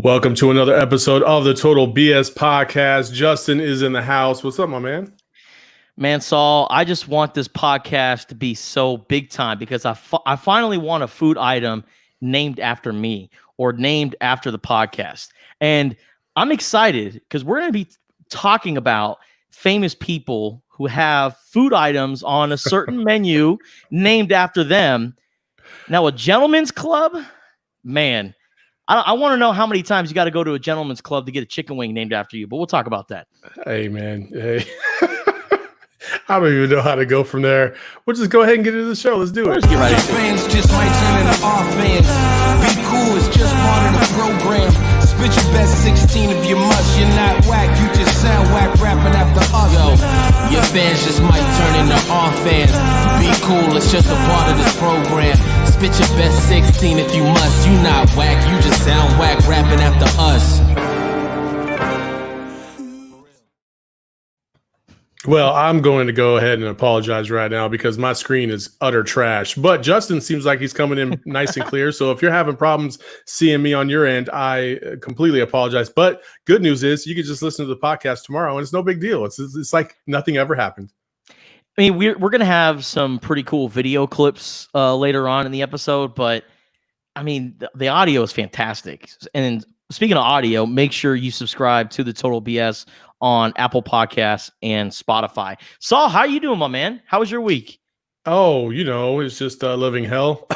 Welcome to another episode of the Total BS Podcast. Justin is in the house. What's up, my man? Man, Saul, I just want this podcast to be so big time because I finally want a food item named after me or named after the podcast. And I'm excited because we're going to be talking about famous people who have food items on a certain menu named after them. Now, a gentleman's club, man, I want to know how many times you got to go to a gentleman's club to get a chicken wing named after you, but we'll talk about that. Hey, man. Hey. I don't even know how to go from there. We'll just go ahead and get into the show. Let's do it. Let's get right into it. Fans just might turn into offense. Be cool, it's just part of the program. Spit your best 16 if you must. You're not whack, you just sound whack rapping after us. Yo, your fans just might turn into offense. Be cool, it's just a part of this program. Spit your best 16 if you must. You not whack, you just sound whack rapping after us. Well, I'm going to go ahead and apologize right now because my screen is utter trash. But Justin seems like he's coming in nice and clear. So if you're having problems seeing me on your end, I completely apologize. But good news is you can just listen to the podcast tomorrow, and it's no big deal. It's like nothing ever happened. I mean, we're going to have some pretty cool video clips later on in the episode, but I mean, the audio is fantastic. And speaking of audio, make sure you subscribe to the Total BS on Apple Podcasts and Spotify. Saul, how you doing, my man? How was your week? Oh, it's just living hell.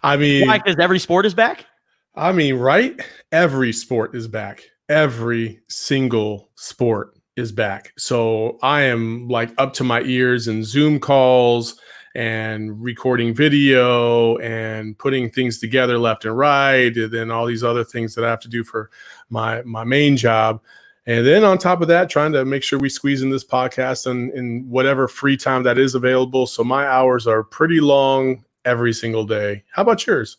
I mean, why? Because every sport is back? I mean, right? Every sport is back. Every single sport is back. So I am like up to my ears in Zoom calls and recording video and putting things together left and right. And then all these other things that I have to do for my main job. And then on top of that, trying to make sure we squeeze in this podcast and in whatever free time that is available. So my hours are pretty long every single day. How about yours?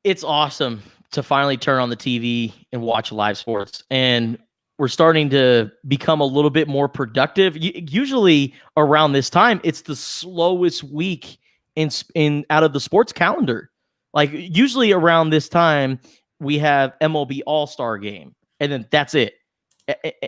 It's awesome to finally turn on the TV and watch live sports. And we're starting to become a little bit more productive. Usually around this time, it's the slowest week in out of the sports calendar. Like usually around this time, we have MLB All-Star Game. And then that's it.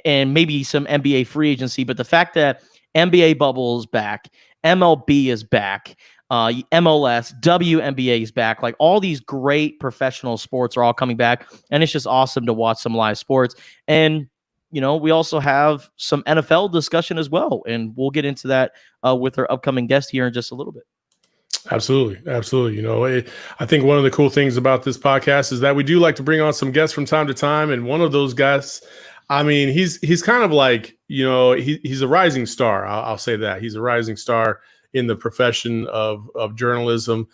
And maybe some NBA free agency. But the fact that NBA bubble is back, MLB is back, MLS, WNBA is back. Like all these great professional sports are all coming back. And it's just awesome to watch some live sports. And, we also have some NFL discussion as well. And we'll get into that with our upcoming guest here in just a little bit. Absolutely. I think one of the cool things about this podcast is that we do like to bring on some guests from time to time. And one of those guests, I mean, he's kind of like, he's a rising star. I'll say that. He's a rising star in the profession of journalism.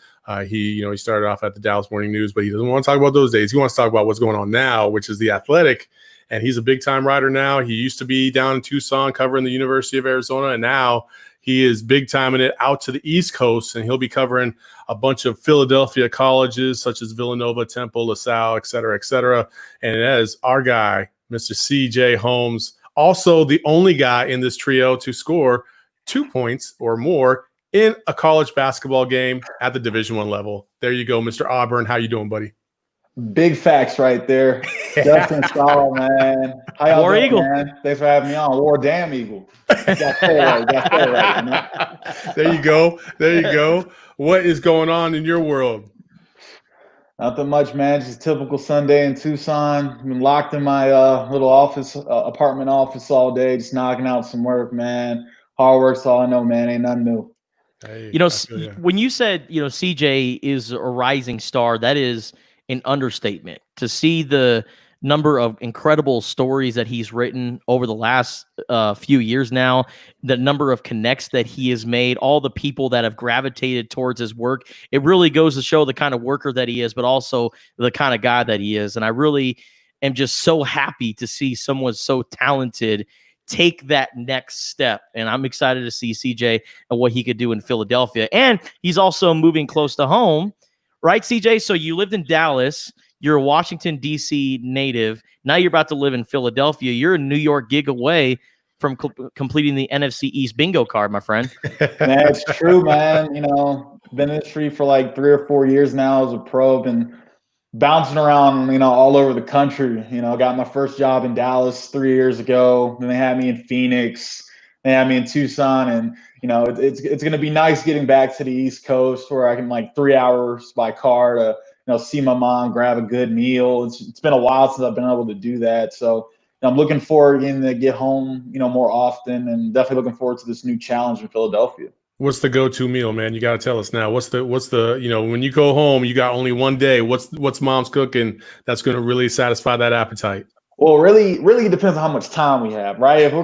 He started off at the Dallas Morning News, but he doesn't want to talk about those days. He wants to talk about what's going on now, which is The Athletic. And he's a big time writer now. He used to be down in Tucson covering the University of Arizona. And now he is big time in it out to the East Coast, and he'll be covering a bunch of Philadelphia colleges such as Villanova, Temple, LaSalle, et cetera, and that is our guy, Mr. CJ Holmes, also the only guy in this trio to score 2 points or more in a college basketball game at the Division I level. There you go, Mr. Auburn. How you doing, buddy? Big facts right there. Justin Saul, man. How y'all War doing, Eagle. Man? Thanks for having me on. War Damn Eagle. Got right. There you go. What is going on in your world? Nothing much, man. Just a typical Sunday in Tucson. Been locked in my little apartment office all day, just knocking out some work, man. Hard work's all I know, man. Ain't nothing new. Hey, when you said, CJ is a rising star, that is an understatement. To see the number of incredible stories that he's written over the last few years now, the number of connects that he has made, all the people that have gravitated towards his work, it really goes to show the kind of worker that he is, but also the kind of guy that he is. And I really am just so happy to see someone so talented take that next step. And I'm excited to see CJ and what he could do in Philadelphia. And he's also moving close to home. Right, CJ? So you lived in Dallas. You're a Washington, D.C. native. Now you're about to live in Philadelphia. You're a New York gig away from completing the NFC East bingo card, my friend. That's true, man. Been in the industry for like 3 or 4 years now as a pro. Been bouncing around, all over the country. I got my first job in Dallas 3 years ago. Then they had me in Phoenix. They had me in Tucson, and it's going to be nice getting back to the East Coast where I can, like, 3 hours by car to see my mom, grab a good meal. It's been a while since I've been able to do that, so I'm looking forward again to get home more often, and definitely looking forward to this new challenge in Philadelphia. What's the go-to meal, man? You got to tell us now. What's the when you go home, you got only one day. What's mom's cooking that's going to really satisfy that appetite? Well, really, really depends on how much time we have, right? If we're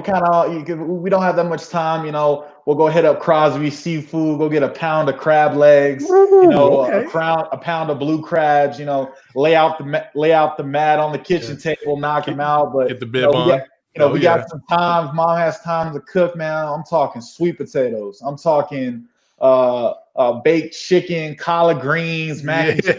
we don't have that much time, we'll go hit up Crosby's Seafood, go get a pound of crab legs, Okay. a pound of blue crabs, lay out the mat on the kitchen table, knock them out. But get the bib on. We got some time. If mom has time to cook, man, I'm talking sweet potatoes. I'm talking baked chicken, collard greens, mac and cheese.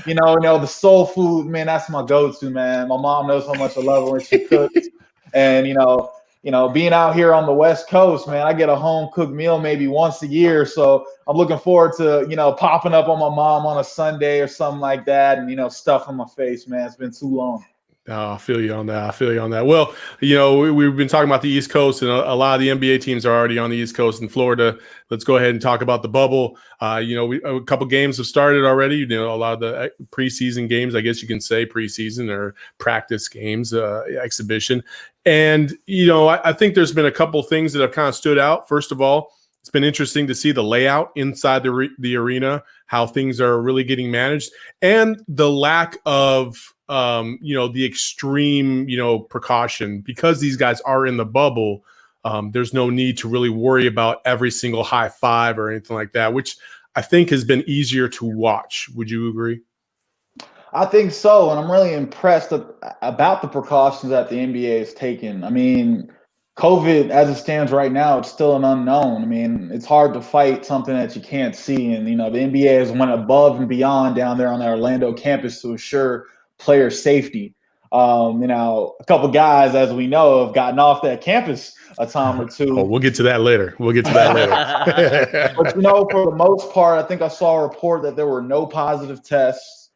The soul food, man. That's my go-to, man. My mom knows how much I love her when she cooks, and being out here on the West Coast, man, I get a home cooked meal maybe once a year. So I'm looking forward to popping up on my mom on a Sunday or something like that, and stuff on my face, man. It's been too long. Oh, I feel you on that. Well, we've been talking about the East Coast, and a lot of the NBA teams are already on the East Coast in Florida. Let's go ahead and talk about the bubble. A couple games have started already. A lot of the preseason games, I guess you can say preseason or practice games, exhibition. And, I think there's been a couple things that have kind of stood out. First of all, it's been interesting to see the layout inside the arena, how things are really getting managed, and the lack of the extreme, precaution, because these guys are in the bubble. There's no need to really worry about every single high five or anything like that, which I think has been easier to watch. Would you agree? I think so, and I'm really impressed about the precautions that the NBA has taken. I mean, COVID, as it stands right now, it's still an unknown. I mean, it's hard to fight something that you can't see, and the NBA has went above and beyond down there on the Orlando campus to assure player safety. A couple guys, as we know, have gotten off that campus a time or two. Oh, we'll get to that later. But for the most part, I think I saw a report that there were no positive tests.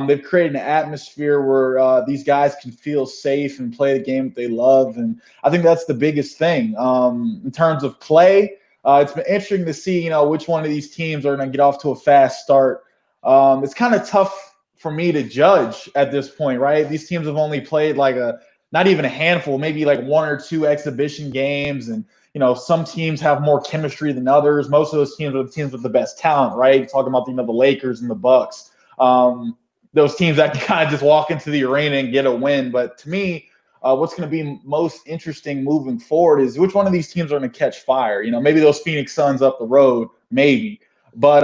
They've created an atmosphere where these guys can feel safe and play the game that they love, and I think that's the biggest thing. In terms of play, it's been interesting to see which one of these teams are going to get off to a fast start. It's kind of tough for me to judge at this point, right? These teams have only played not even a handful, maybe like one or two exhibition games, and some teams have more chemistry than others. Most of those teams are the teams with the best talent, right? Talking about the Lakers and the Bucks. Those teams that can kind of just walk into the arena and get a win. But to me, what's going to be most interesting moving forward is which one of these teams are going to catch fire. Maybe those Phoenix Suns up the road, maybe. But,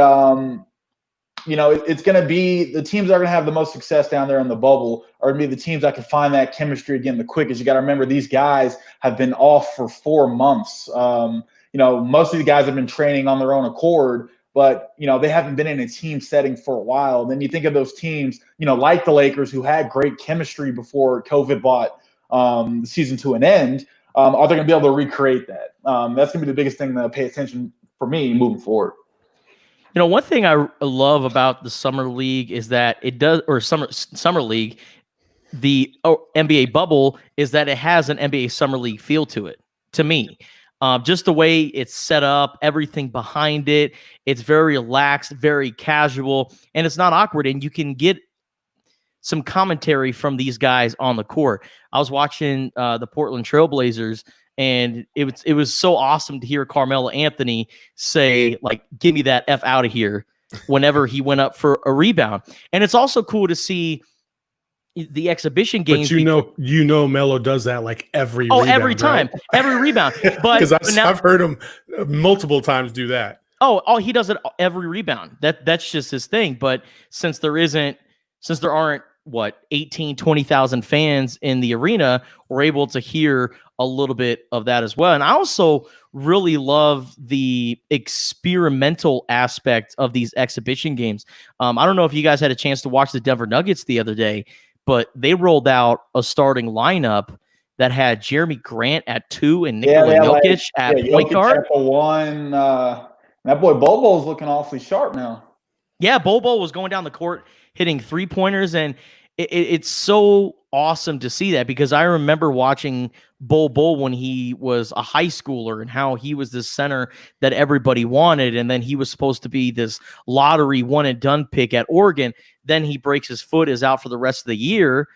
it's going to be the teams that are going to have the most success down there in the bubble are going to be the teams that can find that chemistry again the quickest. You got to remember, these guys have been off for 4 months. Most of the guys have been training on their own accord, but they haven't been in a team setting for a while. And then you think of those teams, like the Lakers, who had great chemistry before COVID brought the season to an end. Are they going to be able to recreate that? That's going to be the biggest thing to pay attention for me moving forward. One thing I love about the summer league is that it does, or summer league, the NBA bubble, is that it has an NBA summer league feel to it. To me, just the way it's set up, everything behind it, it's very relaxed, very casual, and it's not awkward. And you can get some commentary from these guys on the court. I was watching the Portland Trailblazers, and it was so awesome to hear Carmelo Anthony say, like, "Give me that F out of here," whenever he went up for a rebound. And it's also cool to see the exhibition games. But Melo does that like every rebound, every time, right? Every rebound. But because I've heard him multiple times do that. Oh, he does it every rebound. That's just his thing. But since there aren't 18, 20,000 fans in the arena, we're able to hear a little bit of that as well. And I also really love the experimental aspect of these exhibition games. I don't know if you guys had a chance to watch the Denver Nuggets the other day, but they rolled out a starting lineup that had Jeremy Grant at 2 and Nikola Jokic at point guard. Jokic at 1. That boy Bobo's looking awfully sharp now. Yeah, Bobo was going down the court hitting 3-pointers, and it's so awesome to see that, because I remember watching Bobo when he was a high schooler and how he was this center that everybody wanted, and then he was supposed to be this lottery one and done pick at Oregon. Then he breaks his foot, is out for the rest of the year,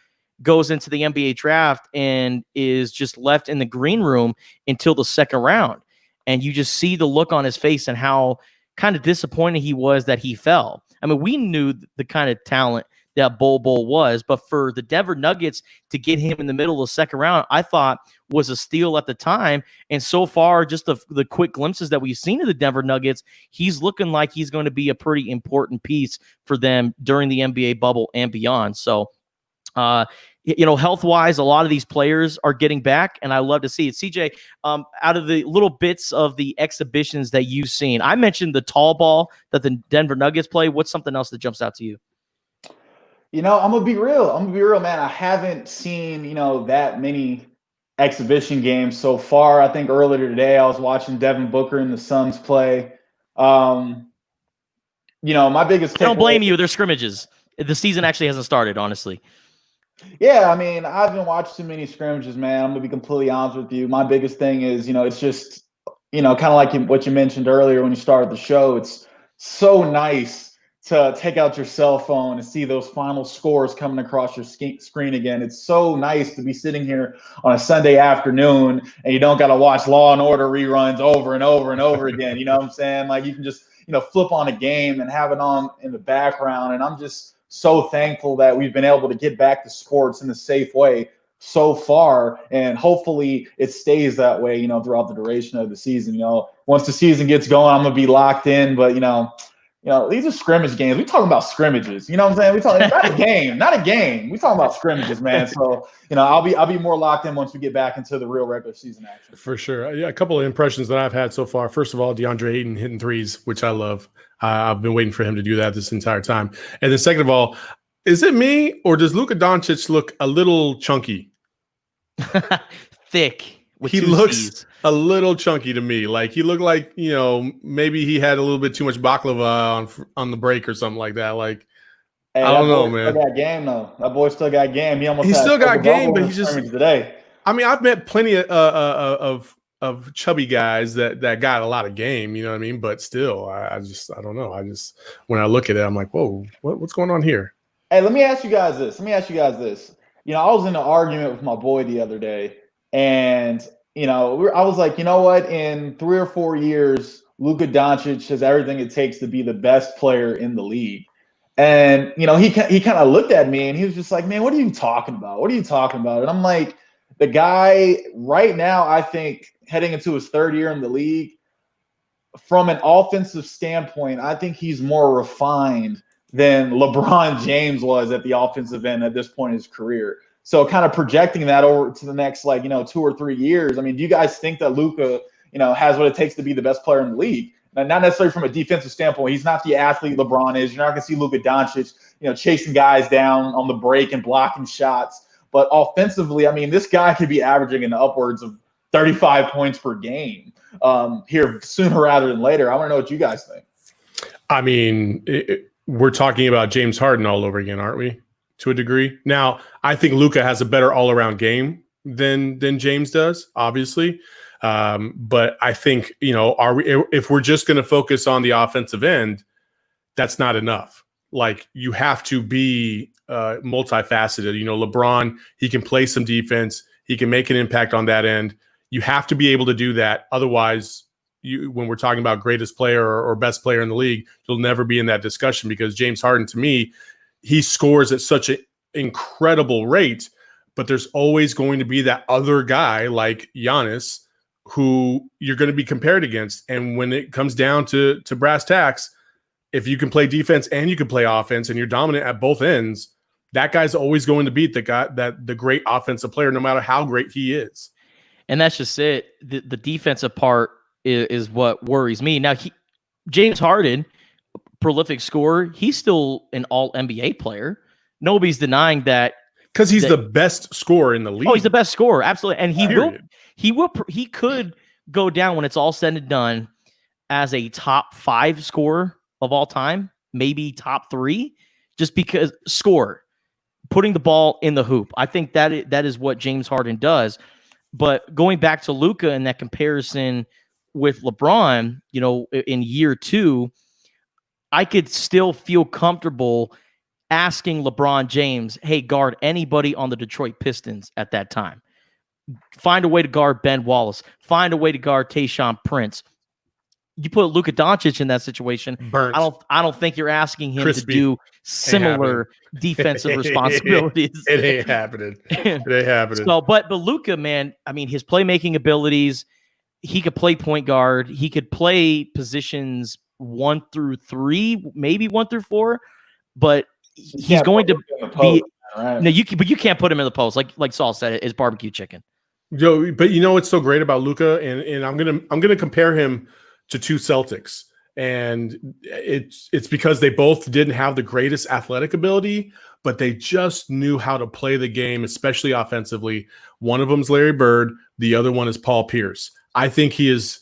goes into the NBA draft, and is just left in the green room until the second round. And you just see the look on his face and how kind of disappointed he was that he fell. I mean, we knew the kind of talent that Bol was, but for the Denver Nuggets to get him in the middle of the second round, I thought was a steal at the time. And so far, just the quick glimpses that we've seen of the Denver Nuggets, he's looking like he's going to be a pretty important piece for them during the NBA bubble and beyond. So, health-wise, a lot of these players are getting back, and I love to see it. CJ, out of the little bits of the exhibitions that you've seen, I mentioned the tall ball that the Denver Nuggets play. What's something else that jumps out to you? I'm gonna be real, man. I haven't seen, that many exhibition games so far. I think earlier today I was watching Devin Booker and the Suns play. My biggest I don't blame you. They're scrimmages. The season actually hasn't started, honestly. Yeah, I mean, I haven't watched too many scrimmages, man. I'm gonna be completely honest with you. My biggest thing is, it's just, kind of like what you mentioned earlier when you started the show. It's so nice to take out your cell phone and see those final scores coming across your screen again. It's so nice to be sitting here on a Sunday afternoon and you don't got to watch Law and Order reruns over and over and over again. You know what I'm saying? Like, you can just, flip on a game and have it on in the background. And I'm just so thankful that we've been able to get back to sports in a safe way so far, and hopefully it stays that way, throughout the duration of the season. Once the season gets going, I'm gonna be locked in, but these are scrimmage games. We talking about scrimmages. You know what I'm saying? We talking not a game. We talking about scrimmages, man. So I'll be more locked in once we get back into the real regular season action. For sure. Yeah, a couple of impressions that I've had so far. First of all, DeAndre Ayton hitting threes, which I love. I've been waiting for him to do that this entire time. And then second of all, is it me or does Luka Doncic look a little chunky? Thick. He looks a little chunky to me. Like, he looked like, maybe he had a little bit too much baklava on the break or something like that. Like, hey, I don't know, man. Still got game though. That boy still got game. He still got game, but he's just today. I mean, I've met plenty of chubby guys that got a lot of game. You know what I mean? But still, I don't know. When I look at it, I'm like, whoa, what's going on here? Hey, let me ask you guys this. I was in an argument with my boy the other day. And, I was like, you know what? In 3 or 4 years, Luka Doncic has everything it takes to be the best player in the league. And, he kind of looked at me and he was just like, man, what are you talking about? What are you talking about? And I'm like, the guy right now, I think heading into his third year in the league, from an offensive standpoint, I think he's more refined than LeBron James was at the offensive end at this point in his career. So kind of projecting that over to the next, 2 or 3 years. I mean, do you guys think that Luka, has what it takes to be the best player in the league? Now, not necessarily from a defensive standpoint. He's not the athlete LeBron is. You're not going to see Luka Doncic, chasing guys down on the break and blocking shots. But offensively, I mean, this guy could be averaging in upwards of 35 points per game here sooner rather than later. I want to know what you guys think. I mean, we're talking about James Harden all over again, aren't we? To a degree. Now, I think Luka has a better all-around game than James does, obviously. But I think, if we're just going to focus on the offensive end, that's not enough. Like, you have to be multifaceted. LeBron, he can play some defense. He can make an impact on that end. You have to be able to do that. Otherwise, when we're talking about greatest player or best player in the league, you'll never be in that discussion, because James Harden, to me, he scores at such an incredible rate, but there's always going to be that other guy like Giannis who you're going to be compared against. And when it comes down to brass tacks, if you can play defense and you can play offense and you're dominant at both ends, that guy's always going to beat the great offensive player, no matter how great he is. And that's just it. The defensive part is what worries me. Now, James Harden, prolific scorer, he's still an all-NBA player. Nobody's denying that, because he's the best scorer in the league. Oh, he's the best scorer, absolutely. And he could go down when it's all said and done as a top 5 scorer of all time maybe top 3, just because putting the ball in the hoop. I think that is what James Harden does. But going back to Luka and that comparison with LeBron, in year 2, I could still feel comfortable asking LeBron James, hey, guard anybody on the Detroit Pistons at that time. Find a way to guard Ben Wallace. Find a way to guard Tayshaun Prince. You put Luka Doncic in that situation, Burnt. I don't think you're asking him Crispy. to do similar defensive responsibilities. It ain't happening. It ain't happening. So, but Luka, man, I mean, his playmaking abilities, he could play point guard. He could play positions 1 through 3, maybe 1 through 4, but he's going to be. Right. No, you can't put him in the post. Like Saul said, it's barbecue chicken. Yo, but what's so great about Luka, and I'm gonna compare him to 2 Celtics, and it's because they both didn't have the greatest athletic ability, but they just knew how to play the game, especially offensively. One of them's Larry Bird, the other one is Paul Pierce. I think he is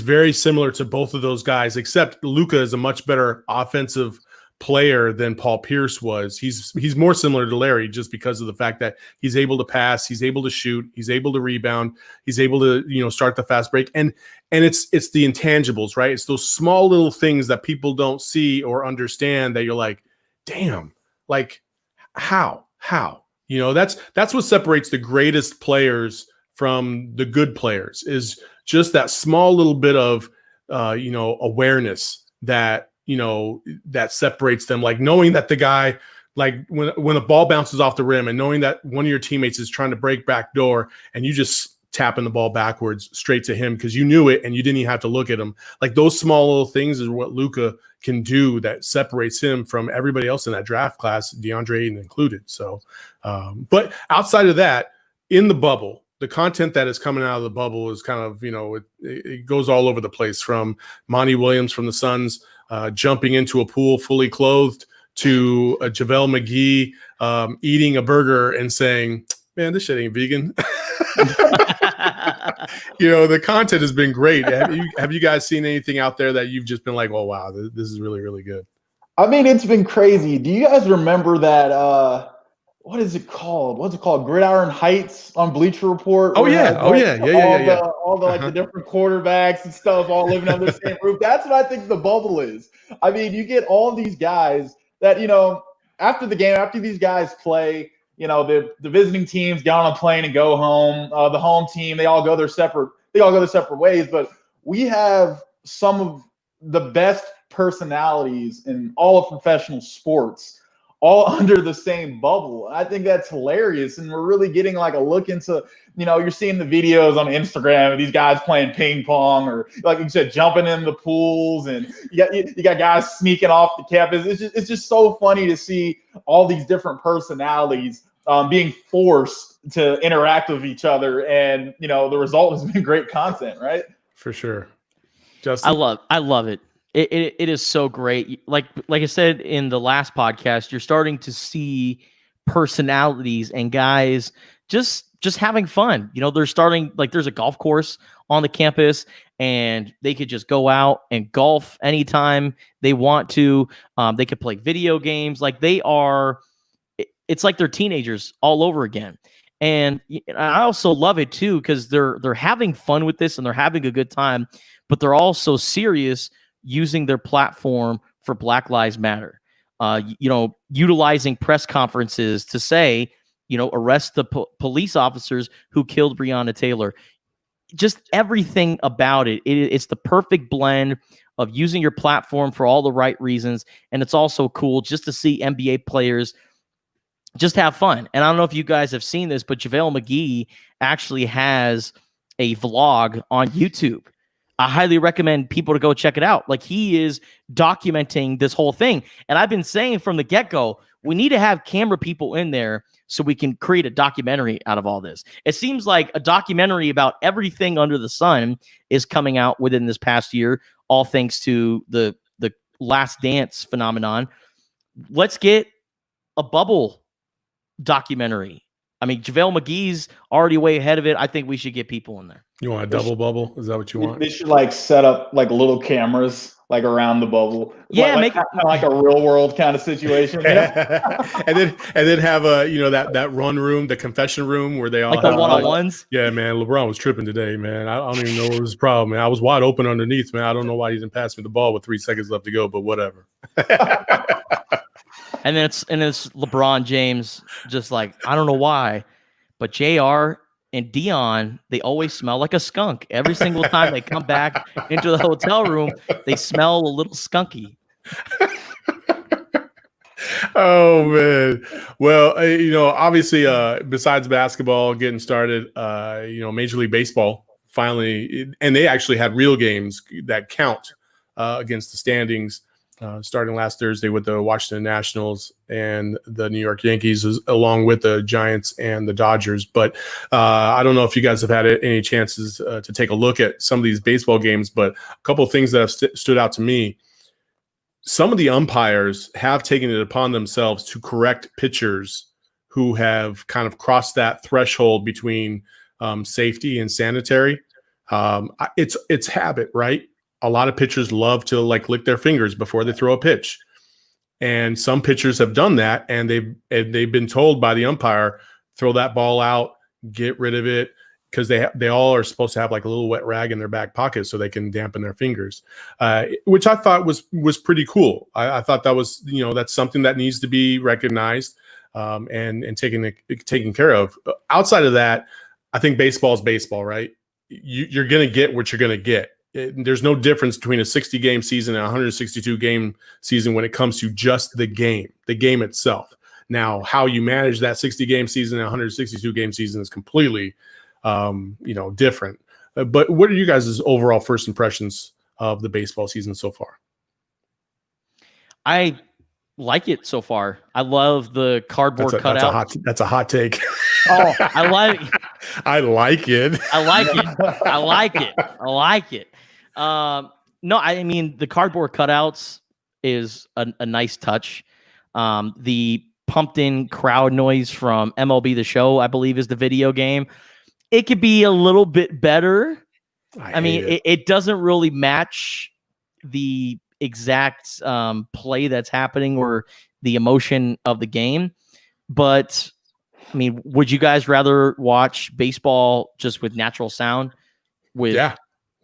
very similar to both of those guys, except Luka is a much better offensive player than Paul Pierce was. He's more similar to Larry just because of the fact that he's able to pass, he's able to shoot, he's able to rebound, he's able to start the fast break, and it's the intangibles, right? It's those small little things that people don't see or understand that you're like, damn, like how that's what separates the greatest players from the good players, is just that small little bit of awareness that that separates them, like knowing that the guy, like when the ball bounces off the rim and knowing that one of your teammates is trying to break back door and you just tapping the ball backwards straight to him because you knew it and you didn't even have to look at him. Like those small little things is what Luka can do that separates him from everybody else in that draft class, DeAndre Ayton included. So, but outside of that, in the bubble, the content that is coming out of the bubble is kind of, it goes all over the place, from Monty Williams from the Suns jumping into a pool fully clothed to JaVale McGee eating a burger and saying, man, this shit ain't vegan. The content has been great. Have you guys seen anything out there that you've just been like, oh, wow, this is really, really good? I mean, it's been crazy. Do you guys remember that what is it called? What's it called? Gridiron Heights on Bleacher Report. Oh yeah. All the like the different quarterbacks and stuff all living under the same roof. That's what I think the bubble is. I mean, you get all these guys that, after the game, after these guys play, the visiting teams get on a plane and go home. The home team, they all go their separate ways. But we have some of the best personalities in all of professional sports, all under the same bubble. I think that's hilarious. And we're really getting like a look into, you're seeing the videos on Instagram of these guys playing ping pong, or like you said, jumping in the pools, and you got guys sneaking off the campus. It's just so funny to see all these different personalities being forced to interact with each other. And, the result has been great content, right? For sure. Justin? I love it. It is so great. Like I said in the last podcast, you're starting to see personalities and guys just having fun. They're starting, like, there's a golf course on the campus and they could just go out and golf anytime they want to. They could play video games. Like it's like they're teenagers all over again. And I also love it too, because they're having fun with this and they're having a good time, but they're also serious, using their platform for Black Lives Matter, utilizing press conferences to say, arrest the police officers who killed Breonna Taylor. Just everything about it. It's the perfect blend of using your platform for all the right reasons. And it's also cool just to see NBA players just have fun. And I don't know if you guys have seen this, but JaVale McGee actually has a vlog on YouTube. I highly recommend people to go check it out. Like, he is documenting this whole thing. And I've been saying from the get-go, we need to have camera people in there so we can create a documentary out of all this. It seems like a documentary about everything under the sun is coming out within this past year, all thanks to the Last Dance phenomenon. Let's get a bubble documentary. I mean, JaVale McGee's already way ahead of it. I think we should get people in there. You want a double bubble? Is that what you want? They should like set up like little cameras like around the bubble. Yeah, like like a real world kind of situation. You know? and then have that run room, the confession room where they all like the have, one-on-ones. yeah, man, LeBron was tripping today, man. I don't even know what was his problem, man. I was wide open underneath, man. I don't know why he didn't pass me the ball with 3 seconds left to go, but whatever. And it's LeBron James, just like, I don't know why, but JR and Dion, they always smell like a skunk. Every single time they come back into the hotel room, they smell a little skunky. Oh man. Well, obviously, besides basketball getting started, Major League Baseball finally, and they actually had real games that count against the standings, starting last Thursday with the Washington Nationals and the New York Yankees, along with the Giants and the Dodgers. But I don't know if you guys have had any chances to take a look at some of these baseball games, but a couple of things that have stood out to me. Some of the umpires have taken it upon themselves to correct pitchers who have kind of crossed that threshold between safety and sanitary. It's habit, right? A lot of pitchers love to lick their fingers before they throw a pitch. And some pitchers have done that, and they've been told by the umpire, throw that ball out, get rid of it, because they all are supposed to have like a little wet rag in their back pocket so they can dampen their fingers, which I thought was pretty cool. I thought that was, that's something that needs to be recognized and taken care of. Outside of that, I think baseball is baseball, right? You're going to get what you're going to get. There's no difference between a 60-game season and a 162-game season when it comes to just the game itself. Now, how you manage that 60-game season and 162-game season is completely different. But what are you guys' overall first impressions of the baseball season so far? I like it so far. I love the cardboard cutout. That's a hot take. Oh, I like it. I like it. I like it. No, I mean, the cardboard cutouts is a nice touch. The pumped in crowd noise from MLB The Show, I believe, is the video game. It could be a little bit better. I mean, it doesn't really match the exact play that's happening or the emotion of the game. But, I mean, would you guys rather watch baseball just with natural sound? Yeah.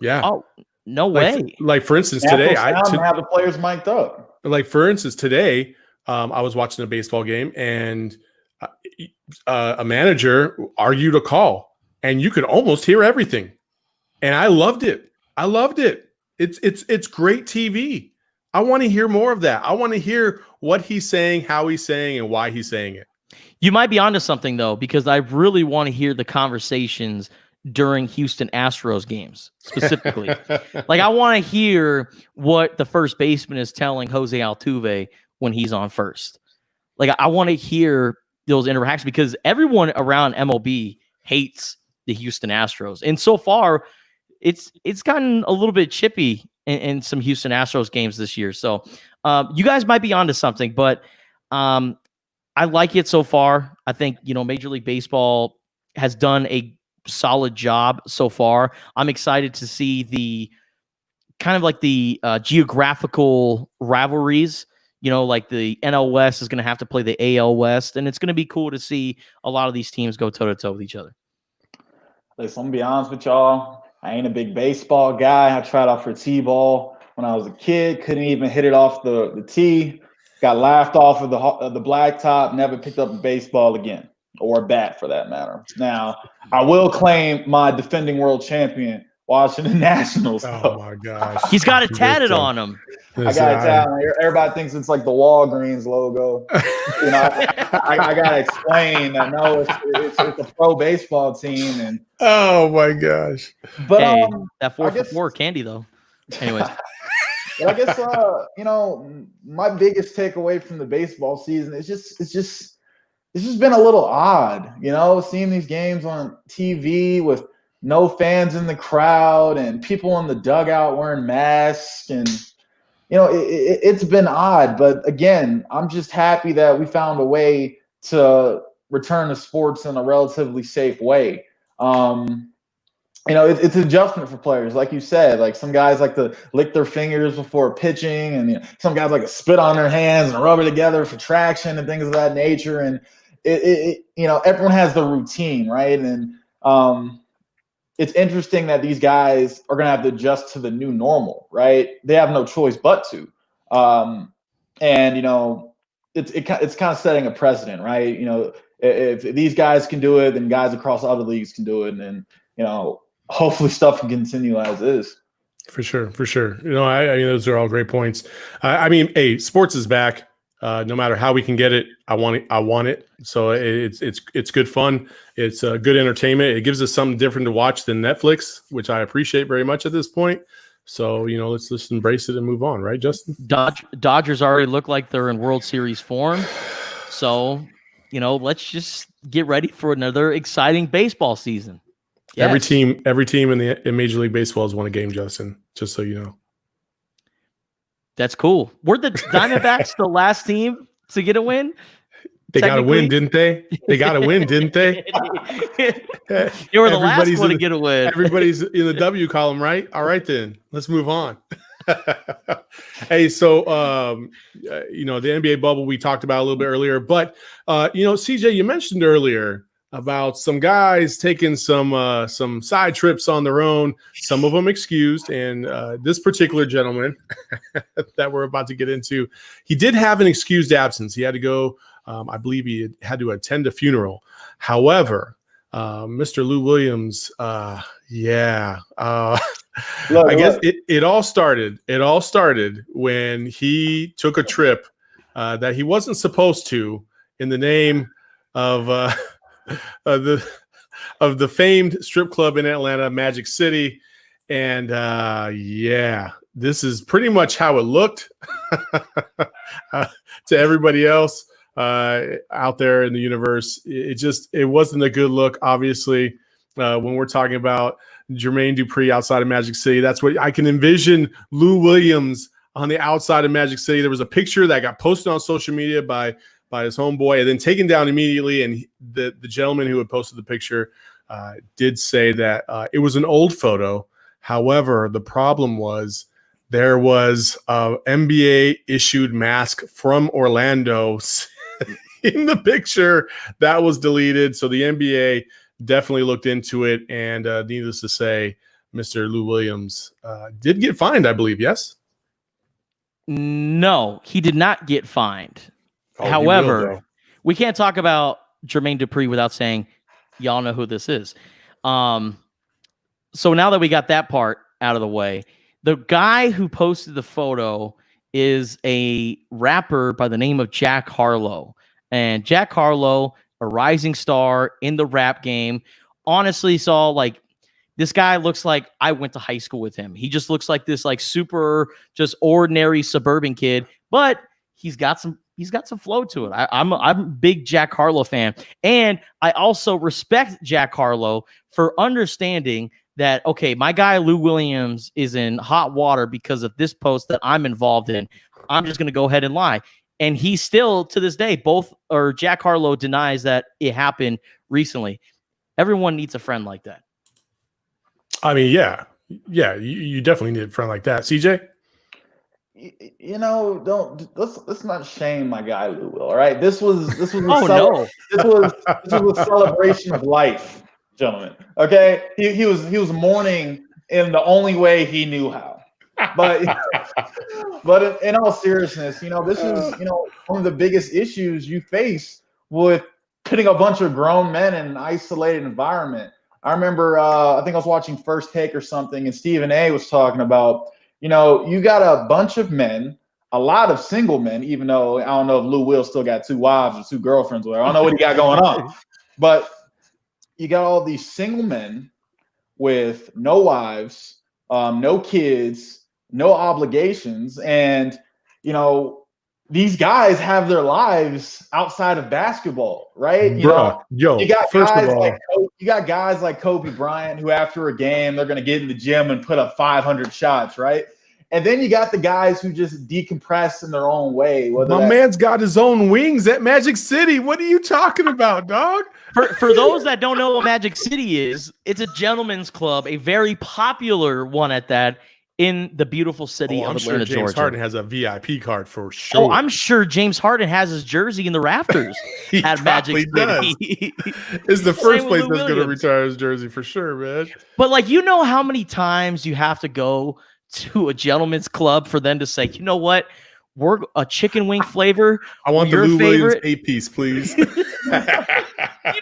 Oh, no way. Like for instance, today, I have the players mic'd up. Like for instance, today, I was watching a baseball game and a manager argued a call. And you could almost hear everything. And I loved it. It's great TV. I want to hear more of that. I want to hear what he's saying, how he's saying, and why he's saying it. You might be onto something, though, because I really want to hear the conversations during Houston Astros games, specifically. Like, I want to hear what the first baseman is telling Jose Altuve when he's on first. Like, I want to hear those interactions because everyone around MLB hates the Houston Astros. And so far, it's gotten a little bit chippy in some Houston Astros games this year. So you guys might be onto something, but I like it so far. I think, Major League Baseball has done a solid job so far. I'm excited to see the kind of like the geographical rivalries. Like the NL West is going to have to play the AL West, and it's going to be cool to see a lot of these teams go toe-to-toe with each other. Listen, I'm gonna be honest with y'all. I ain't a big baseball guy. I tried out for T-ball when I was a kid. Couldn't even hit it off the tee. Got laughed off of the blacktop. Never picked up a baseball again, or a bat for that matter. Now, I will claim my defending world champion, Washington Nationals. Oh my gosh, he's got it tatted on him. I got it tatted. Everybody thinks it's like the Walgreens logo. I gotta explain. I know it's a pro baseball team, and oh my gosh. But hey, that 4-for-4 candy though. Anyways. But I guess my biggest takeaway from the baseball season is it's just been a little odd, seeing these games on TV with no fans in the crowd and people in the dugout wearing masks, and it's been odd. But again, I'm just happy that we found a way to return to sports in a relatively safe way. it's an adjustment for players, like you said. Like some guys like to lick their fingers before pitching, and some guys like to spit on their hands and rub it together for traction and things of that nature. And everyone has the routine, right? And it's interesting that these guys are going to have to adjust to the new normal, right? They have no choice but to. And it's kind of setting a precedent, right? If these guys can do it, then guys across other leagues can do it, and hopefully stuff can continue as is. For sure. I mean, those are all great points. Hey, sports is back. No matter how we can get it, I want it. So it's good fun. It's good entertainment. It gives us something different to watch than Netflix, which I appreciate very much at this point. So let's just embrace it and move on, right, Justin? Dodgers already look like they're in World Series form. So let's just get ready for another exciting baseball season. Yes. Every team in Major League Baseball has won a game, Justin. Just so you know. That's cool. Were the Diamondbacks the last team to get a win? They got to win, didn't they? They got to win, didn't they? They were the last one to get a win. Everybody's in the W column, right? All right, then. Let's move on. Hey, so, the NBA bubble we talked about a little bit earlier. But, CJ, you mentioned earlier about some guys taking some side trips on their own, some of them excused. And this particular gentleman that we're about to get into, he did have an excused absence. He had to go, I believe he had to attend a funeral. However, Mr. Lou Williams, I guess it all started when he took a trip that he wasn't supposed to in the name of the famed strip club in Atlanta, Magic City. And this is pretty much how it looked to everybody else out there in the universe. It wasn't a good look, obviously. When we're talking about Jermaine Dupri outside of Magic City, that's what I can envision. Lou Williams on the outside of Magic City. There was a picture that got posted on social media by his homeboy and then taken down immediately. And the gentleman who had posted the picture did say that it was an old photo. However, the problem was there was a NBA issued mask from Orlando in the picture that was deleted. So the NBA definitely looked into it. And needless to say, Mr. Lou Williams did get fined, I believe. Yes? No, he did not get fined. Oh, however, we can't talk about Jermaine Dupri without saying, y'all know who this is. So now that we got that part out of the way, the guy who posted the photo is a rapper by the name of Jack Harlow. And Jack Harlow, a rising star in the rap game, honestly saw like this guy looks like I went to high school with him. He just looks like this like super just ordinary suburban kid, but he's got some flow to it. I'm a big Jack Harlow fan. And I also respect Jack Harlow for understanding that, okay, my guy Lou Williams is in hot water because of this post that I'm involved in. I'm just going to go ahead and lie. And he still, to this day, Jack Harlow denies that it happened recently. Everyone needs a friend like that. I mean, yeah, you definitely need a friend like that. CJ? Let's not shame my guy Lou Will. All right, this was this was a celebration of life, gentlemen. Okay, he was mourning in the only way he knew how. But in all seriousness, this is one of the biggest issues you face with putting a bunch of grown men in an isolated environment. I remember I think I was watching First Take or something, and Stephen A was talking about. You got a bunch of men, a lot of single men, even though I don't know if Lou Will still got 2 wives or 2 girlfriends. I don't know what he got going on. But you got all these single men with no wives, no kids, no obligations. And, these guys have their lives outside of basketball, right? You got guys like Kobe Bryant who after a game, they're going to get in the gym and put up 500 shots, right? And then you got the guys who just decompress in their own way. My man's got his own wings at Magic City. What are you talking about, dog? For those that don't know what Magic City is, it's a gentleman's club, a very popular one at that, in the beautiful city of Atlanta, James Georgia. Harden has a VIP card for sure. Oh, I'm sure James Harden has his jersey in the rafters at Magic City. It's the first place that's going to retire his jersey for sure, man. But like, you know how many times you have to go to a gentleman's club for them to say, you know what, we're a chicken wing flavor. I want the Lou Williams 8-piece, please. you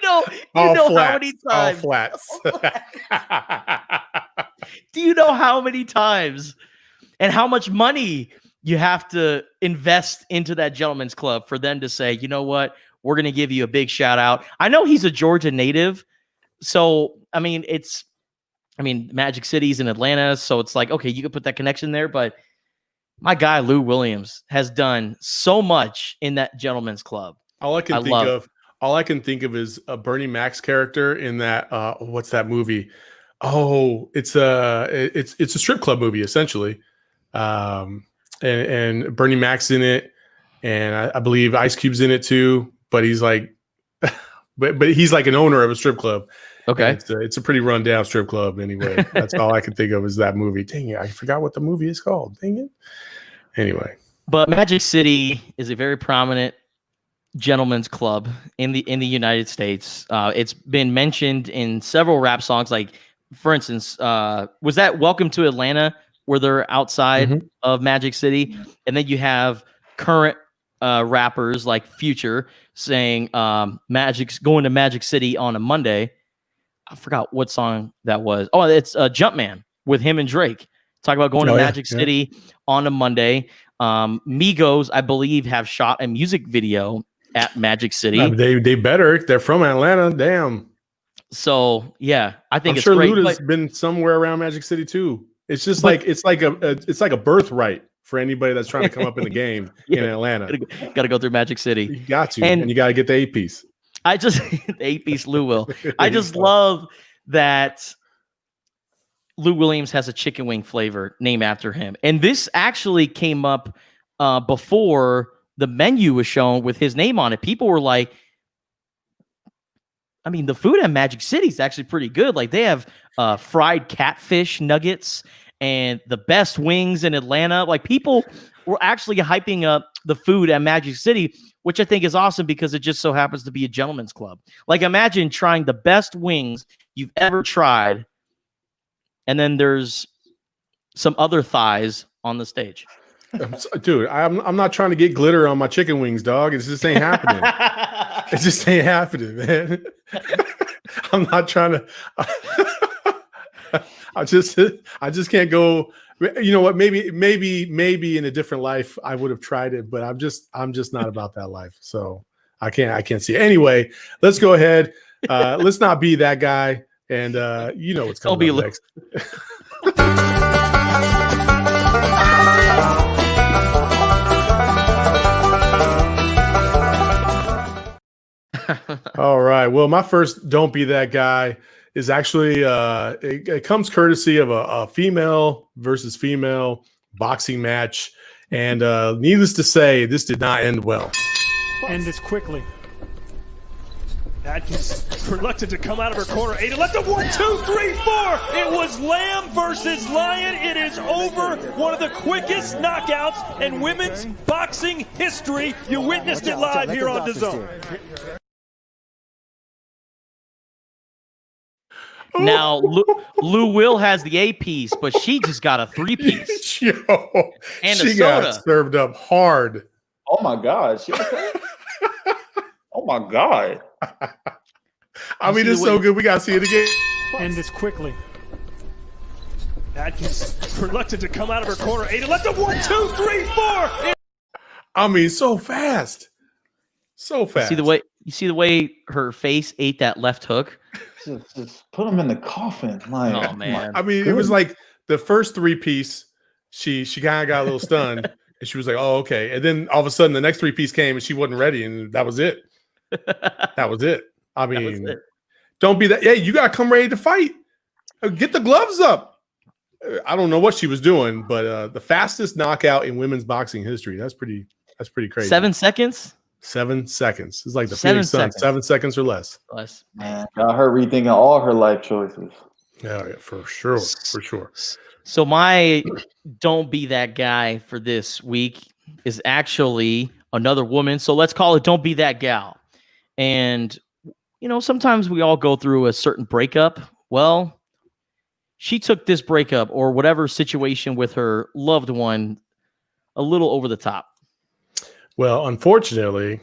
know flats, how many times? All flats. Do you know how many times and how much money you have to invest into that gentleman's club for them to say, you know what, we're going to give you a big shout out. I know he's a Georgia native. So, Magic City's in Atlanta. So it's like, okay, you could put that connection there. But my guy, Lou Williams, has done so much in that gentleman's club. All I can think of is a Bernie Mac's character in that, what's that movie? Oh, it's a strip club movie essentially, and Bernie Mac's in it, and I believe Ice Cube's in it too. But he's like, but he's like an owner of a strip club. Okay, it's a pretty rundown strip club anyway. That's all I can think of is that movie. Dang it, I forgot what the movie is called. Dang it. Anyway, but Magic City is a very prominent gentleman's club in the United States. It's been mentioned in several rap songs, like. For instance, was that Welcome to Atlanta where they're outside of Magic City? And then you have current rappers like Future saying Magic's going to Magic City on a Monday. I forgot what song that was. Oh, it's Jumpman with him and Drake. Talk about going to Magic City on a Monday. Migos, I believe, have shot a music video at Magic City. They better. They're from Atlanta. Damn. So yeah, I think I'm sure Luda's been somewhere around Magic City too. It's just it's like a birthright for anybody that's trying to come up in the game in Atlanta. Got to go through Magic City. You got to, and you got to get the 8-piece. The 8-piece Lou will. I just love that Lou Williams has a chicken wing flavor named after him, and this actually came up before the menu was shown with his name on it. People were like, I mean, the food at Magic City is actually pretty good. Like, they have fried catfish nuggets and the best wings in Atlanta. Like, people were actually hyping up the food at Magic City, which I think is awesome because it just so happens to be a gentleman's club. Like, imagine trying the best wings you've ever tried, and then there's some other thighs on the stage. Dude, I'm not trying to get glitter on my chicken wings, dog. It just ain't happening. It just ain't happening, man. I'm not trying to. I just can't go. You know what? Maybe in a different life I would have tried it, but I'm just not about that life. So I can't see it. Anyway, let's go ahead. Let's not be that guy. And you know what's coming up next. All right. Well, my first "Don't Be That Guy" is actually it comes courtesy of a female versus female boxing match, and needless to say, this did not end well. End this quickly. Atkins reluctant to come out of her corner. Ada left a 1, 2, 3, 4. It was Lamb versus Lion. It is over. One of the quickest knockouts in women's boxing history. You witnessed it live here on DAZN. Now, Lou Will has the 8-piece, but she just got a 3-piece. Yo, and she got served up hard. Oh my God. Oh my God. I mean, it's so good. We got to see it again. End this quickly. Atkins reluctant to come out of her corner. Ada left a 1, 2, 3, 4. I mean, so fast. So fast. You see the way her face ate that left hook? Just put him in the coffin. Like, oh man. I mean, it was like the first 3-piece, she kind of got a little stunned and she was like, oh, okay. And then all of a sudden the next 3-piece came and she wasn't ready, and that was it. That was it. I mean, don't be that. Hey, you got to come ready to fight. Get the gloves up. I don't know what she was doing, but the fastest knockout in women's boxing history. That's pretty crazy. 7 seconds. 7 seconds. It's like the 7 Phoenix Suns. seconds. 7 seconds or less. Less. Man, got her rethinking all her life choices. Yeah, for sure. For sure. So my don't be that guy for this week is actually another woman. So let's call it don't be that gal. And, sometimes we all go through a certain breakup. Well, she took this breakup or whatever situation with her loved one a little over the top. Well, unfortunately,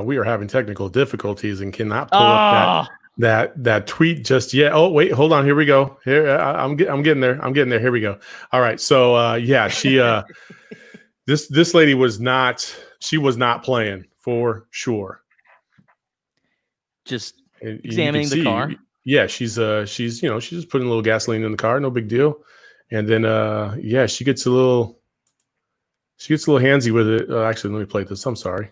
we are having technical difficulties and cannot pull up that tweet just yet. Oh, wait, hold on. Here we go. Here, I'm getting there. Here we go. All right. So, she, this lady was not playing for sure. Just examining the car. Yeah, she's just putting a little gasoline in the car, no big deal. And then she gets a little handsy with it. Actually, let me play this. I'm sorry.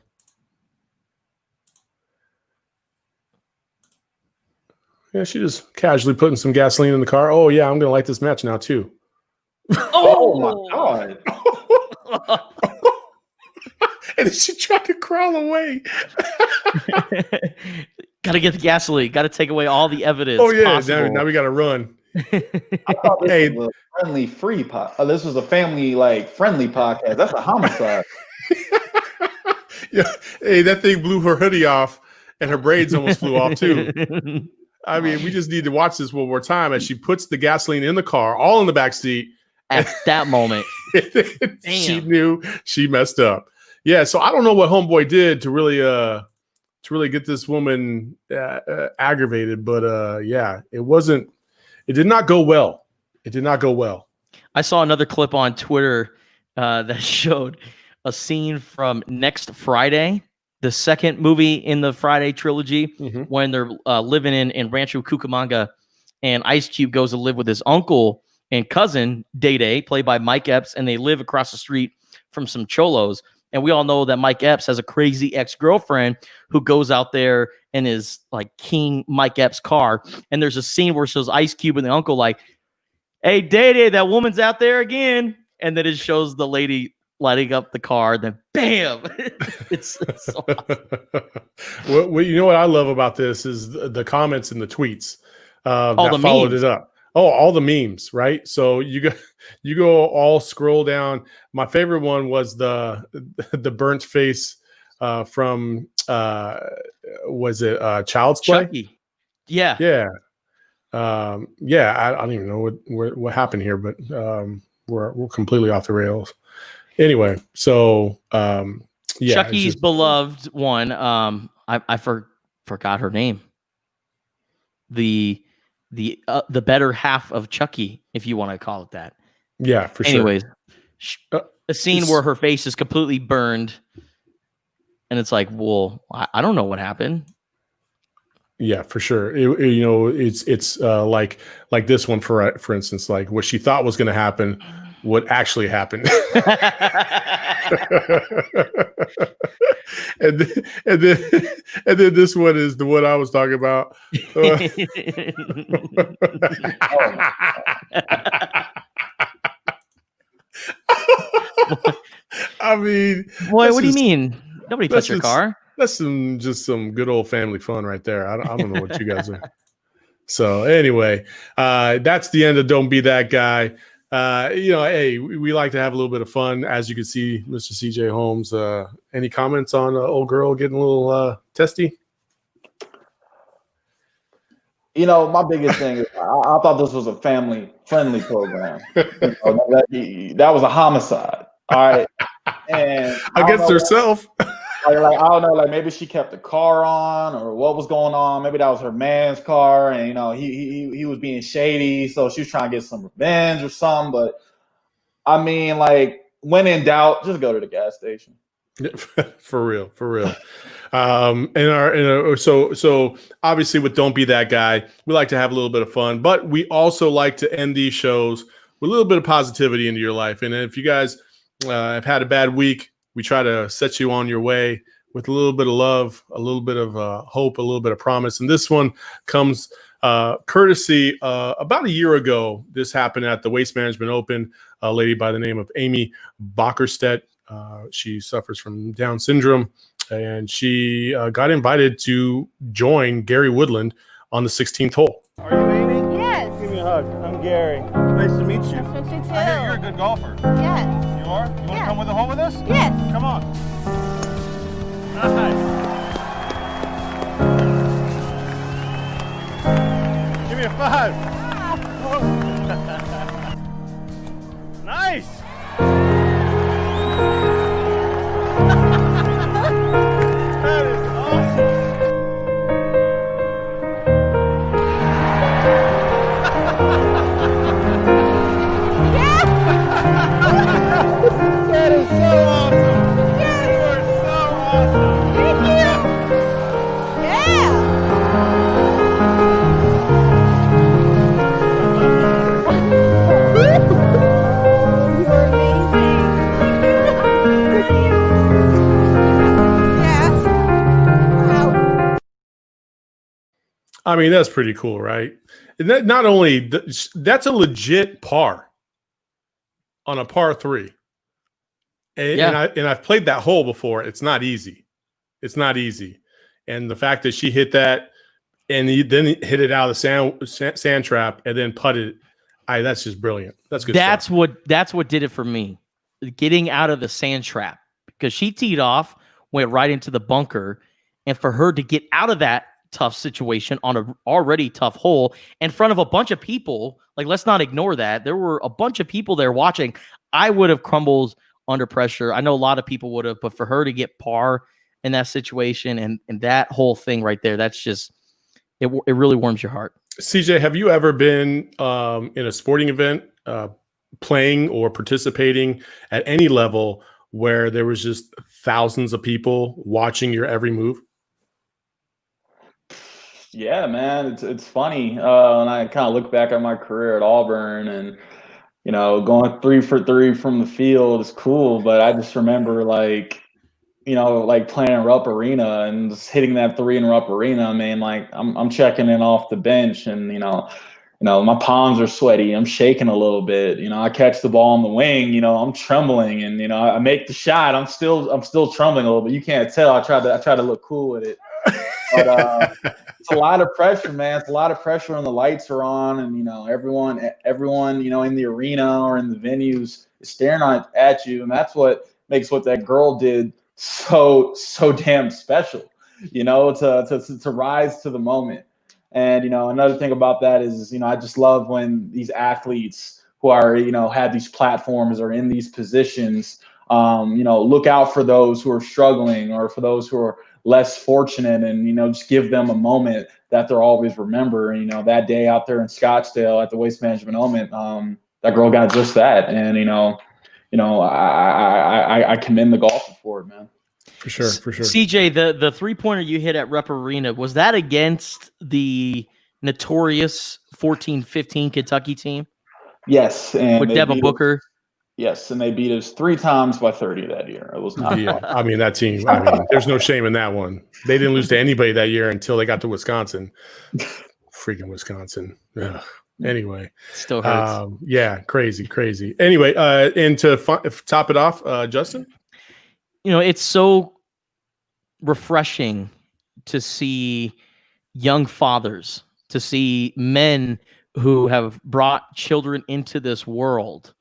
Yeah, she just casually putting some gasoline in the car. Oh yeah, I'm gonna like this match now too. Oh my God. And then she tried to crawl away. Got to get the gasoline. Got to take away all the evidence. Oh yeah, possible. now we got to run. I thought this was a family-free this was a family-friendly podcast. That's a homicide. Yeah, hey, that thing blew her hoodie off, and her braids almost flew off too. I mean, we just need to watch this one more time as she puts the gasoline in the car, all in the back seat. At that moment, she knew she messed up. Yeah, so I don't know what homeboy did to really get this woman aggravated, but it did not go well. It did not go well. I saw another clip on Twitter that showed a scene from Next Friday, the second movie in the Friday trilogy, when they're living in Rancho Cucamonga, and Ice Cube goes to live with his uncle and cousin, Day-Day, played by Mike Epps, and they live across the street from some cholos. And we all know that Mike Epps has a crazy ex-girlfriend who goes out there in his like King Mike Epps car. And there's a scene where it shows Ice Cube and the uncle like, "Hey, Day-Day, that woman's out there again." And then it shows the lady lighting up the car. Then bam, it's so awesome. Well, you know what I love about this is the comments and the tweets that the followed memes. it up. Oh, all the memes, right? So you go all scroll down. My favorite one was the burnt face from was it Child's Play? Chucky. Yeah. Yeah. I don't even know what happened here, but we're completely off the rails. Anyway, so Chucky's beloved one. I forgot her name. The better half of Chucky, if you want to call it that. Yeah, for sure. Anyways, a scene where her face is completely burned, and it's like, well, I don't know what happened. Yeah, for sure. It's like this one for instance, like what she thought was going to happen, what actually happened. and then this one is the one I was talking about. I mean, boy, what do you mean? Nobody touched your car. That's some good old family fun right there. I don't know what you guys are. So anyway, that's the end of Don't Be That Guy. Hey, we like to have a little bit of fun. As you can see, Mr. CJ Holmes, any comments on old girl getting a little testy? My biggest thing is I thought this was a family-friendly program. That was a homicide. All right. And against herself. I don't know, like maybe she kept the car on or what was going on. Maybe that was her man's car, and he was being shady, so she was trying to get some revenge or something. But I mean, like, when in doubt, just go to the gas station. For real. So obviously with Don't Be That Guy, we like to have a little bit of fun, but we also like to end these shows with a little bit of positivity into your life. And if you guys have had a bad week, we try to set you on your way with a little bit of love, a little bit of hope, a little bit of promise. And this one comes courtesy about a year ago. This happened at the Waste Management Open. A lady by the name of Amy Bockerstedt. She suffers from Down syndrome, and she got invited to join Gary Woodland on the 16th hole. Are you Amy? Yes. Give me a hug. I'm Gary. Nice to meet you. Nice to meet you too. I hear you're a good golfer. Yes. You are? You want to Yeah. come with a hole with us? Yes. Come on. Nice. Give me a 5. Nice. That is awesome. That is so awesome. You are so awesome. Thank you. Yeah. You're amazing. Yes. Wow. I mean, that's pretty cool, right? And that not only that's a legit par on a par 3. And, Yeah. and I've played that hole before. It's not easy. It's not easy. And the fact that she hit that and then hit it out of the sand trap and then putted, that's just brilliant. That's good stuff. That's what did it for me. Getting out of the sand trap, because she teed off, went right into the bunker, and for her to get out of that tough situation on an already tough hole in front of a bunch of people, like, let's not ignore that. There were a bunch of people there watching. I would have crumbled under pressure. I know a lot of people would have, but for her to get par in that situation and that whole thing right there, that's just, it really warms your heart. CJ, have you ever been in a sporting event, playing or participating at any level where there was just thousands of people watching your every move? Yeah, man, it's funny. When I kind of look back at my career at Auburn, and going 3 for 3 from the field is cool, but I just remember like playing in Rupp Arena and just hitting that 3 in Rupp Arena. I mean, like I'm checking in off the bench, and my palms are sweaty. I'm shaking a little bit. I catch the ball on the wing. I'm trembling, and I make the shot. I'm still trembling a little bit. You can't tell. I try to look cool with it. But it's a lot of pressure, man. It's a lot of pressure when the lights are on, and everyone in the arena or in the venues is staring at you, and that's what makes what that girl did so damn special. To rise to the moment. And another thing about that is I just love when these athletes who are have these platforms or in these positions look out for those who are struggling or for those who are less fortunate, and just give them a moment that they'll always remember. That day out there in Scottsdale at the Waste Management Moment, that girl got just that, and I commend the golfer for it, man. For sure. CJ, the 3-pointer you hit at Rupp Arena, was that against the notorious 14-15 Kentucky team? Yes, and With Devin Booker. Yes, and they beat us 3 times by 30 that year. It was not Yeah, I mean, that team, there's no shame in that one. They didn't lose to anybody that year until they got to Wisconsin. Freaking Wisconsin. Ugh. Anyway. Still hurts. Yeah, crazy. Anyway, and to top it off, Justin? It's so refreshing to see young fathers, to see men who have brought children into this world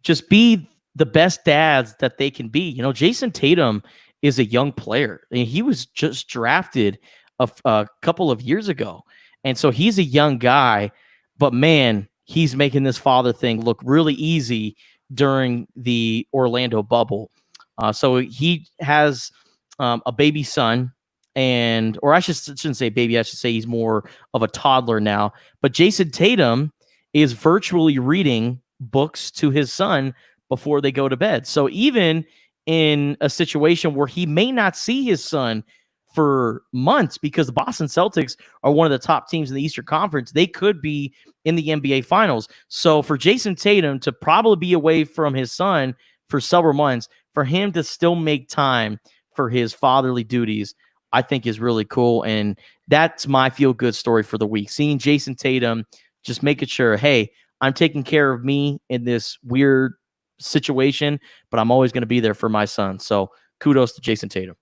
just be the best dads that they can be. Jason Tatum is a young player. I mean, he was just drafted a couple of years ago. And so he's a young guy, but man, he's making this father thing look really easy during the Orlando bubble. So he has a baby son, or I shouldn't say baby, I should say he's more of a toddler now. But Jason Tatum is virtually reading books to his son before they go to bed. So even in a situation where he may not see his son for months, because the Boston Celtics are one of the top teams in the Eastern Conference, they could be in the NBA Finals. So for Jason Tatum to probably be away from his son for several months, for him to still make time for his fatherly duties, I think is really cool. And that's my feel-good story for the week. Seeing Jason Tatum just making sure, hey, I'm taking care of me in this weird situation, but I'm always going to be there for my son. So kudos to Jason Tatum.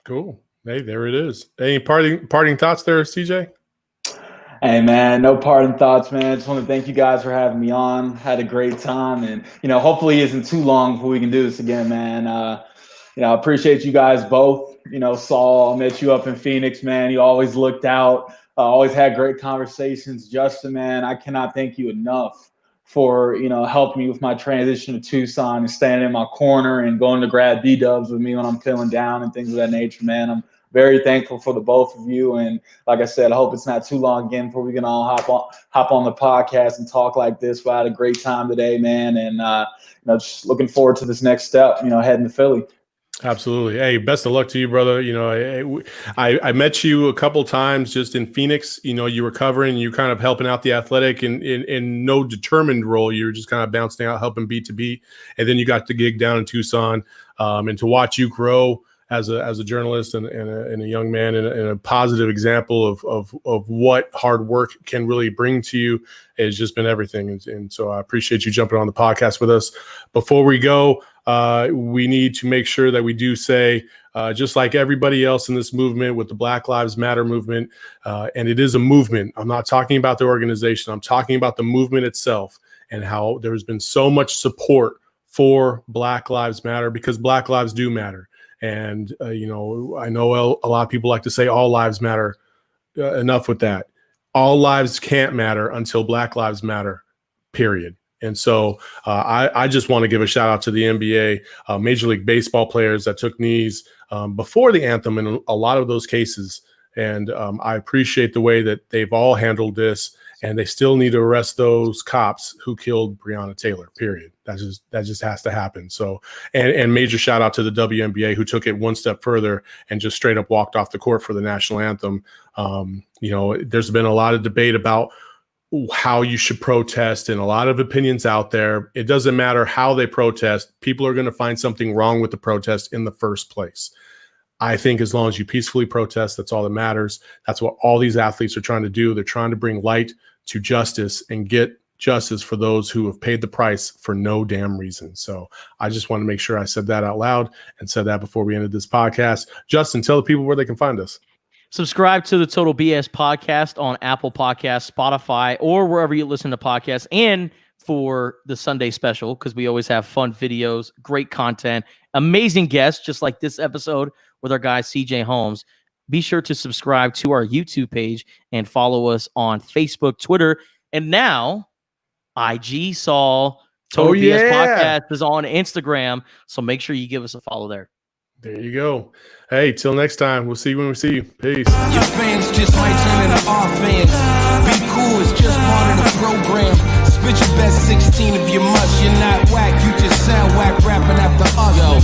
Cool. Hey, there it is. Any parting thoughts there, CJ? Hey man, no parting thoughts, man. Just want to thank you guys for having me on. Had a great time, and hopefully it isn't too long before we can do this again, man. I appreciate you guys both. Saul, I met you up in Phoenix, man. You always looked out, always had great conversations. Justin, man, I cannot thank you enough for helping me with my transition to Tucson and standing in my corner and going to grab B-dubs with me when I'm feeling down and things of that nature, man. I'm very thankful for the both of you, and like I said, I hope it's not too long again before we can all hop on the podcast and talk like this. We had a great time today, man, and just looking forward to this next step. Heading to Philly. Absolutely. Hey, best of luck to you, brother. I met you a couple times just in Phoenix. You were covering, you kind of helping out the Athletic in no determined role. You were just kind of bouncing out, helping beat to beat. And then you got the gig down in Tucson, and to watch you grow as a journalist and a young man and a positive example of what hard work can really bring to you has just been everything. And so I appreciate you jumping on the podcast with us. Before we go, we need to make sure that we do say, just like everybody else in this movement with the Black Lives Matter movement, and it is a movement. I'm not talking about the organization. I'm talking about the movement itself and how there's been so much support for Black Lives Matter because Black lives do matter. And, I know a lot of people like to say all lives matter. Enough with that. All lives can't matter until Black Lives Matter, period. And so I just want to give a shout out to the NBA, Major League Baseball players that took knees before the anthem in a lot of those cases. And I appreciate the way that they've all handled this. And they still need to arrest those cops who killed Breonna Taylor, period. That just has to happen. So, and major shout out to the WNBA who took it one step further and just straight up walked off the court for the national anthem. There's been a lot of debate about how you should protest and a lot of opinions out there. It doesn't matter how they protest. People are going to find something wrong with the protest in the first place. I think as long as you peacefully protest, that's all that matters. That's what all these athletes are trying to do. They're trying to bring light to justice and get justice for those who have paid the price for no damn reason. So I just want to make sure I said that out loud and said that before we ended this podcast. Justin, tell the people where they can find us. Subscribe to the Total BS podcast on Apple Podcasts, Spotify, or wherever you listen to podcasts, and for the Sunday special, because we always have fun videos, great content, amazing guests, just like this episode with our guy CJ Holmes. Be sure to subscribe to our YouTube page and follow us on Facebook, Twitter, and now IG. Saul, Total BS Podcast is on Instagram, so make sure you give us a follow there. There you go. Hey, till next time. We'll see you when we see you. Peace. Your fans just might turn into our fans. Be cool, it's just part of the program. Spit your best 16 if you must. You're not whack, you just sound whack rapping after us. Yo,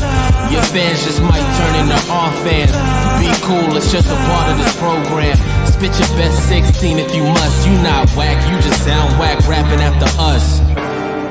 your fans just might turn into our fans. Be cool, it's just a part of this program. Spit your best 16 if you must. You not whack, you just sound whack.